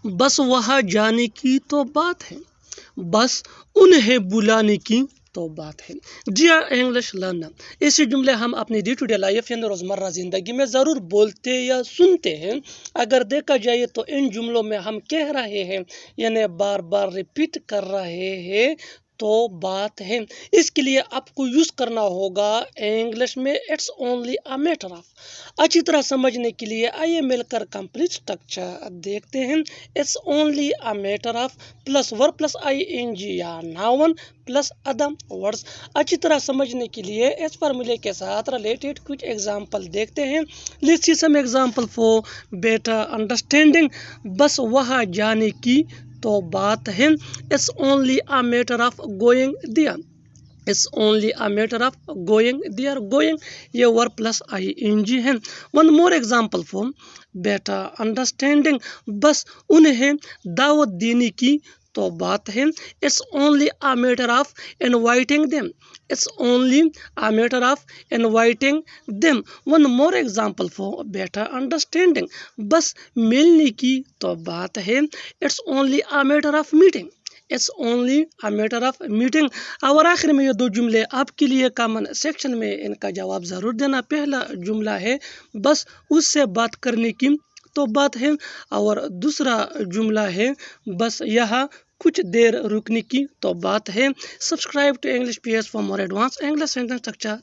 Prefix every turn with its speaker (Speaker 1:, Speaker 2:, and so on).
Speaker 1: बस वहाँ जाने की तो बात है, बस उन्हें बुलाने की तो बात है। डियर इंग्लिश लर्नर, ऐसे जुमले हम अपनी डे टू डे लाइफ यानी रोज़मर्रा ज़िंदगी में ज़रूर बोलते या सुनते हैं। अगर देखा जाए तो इन जुमलों में हम कह रहे हैं यानी बार बार रिपीट कर रहे हैं तो बात है। इसके लिए आपको यूज़ करना होगा इंग्लिश में it's only a matter of. अच्छी तरह समझने के लिए आइए मिलकर कंप्लीट स्ट्रक्चर देखते हैं। It's only a matter of plus verb plus ing या नाउन प्लस अदर वर्ड्स। अच्छी तरह समझने के लिए इस फार्मूले के साथ रिलेटेड कुछ एग्जाम्पल देखते हैं। Let's see some example for better understanding. बस वहाँ जाने की तो बात है, it's only a matter of going there. It's only a matter of going there. Going ये वर्ब प्लस ing है। One more example for better understanding. बस उन्हें दावत देने की तो बात है, it's only a matter of inviting them. It's only a matter of inviting them. One more example for better understanding. बस मिलने की तो बात है, it's only a matter of meeting. It's only a matter of meeting. और आखिर में ये दो जुमले आपके लिए कमेंट सेक्शन में इनका जवाब ज़रूर देना। पहला जुमला है बस उससे बात करने की तो बात है, और दूसरा जुमला है बस यहाँ कुछ देर रुकने की तो बात है। Subscribe to English PS for more advance English sentence structure.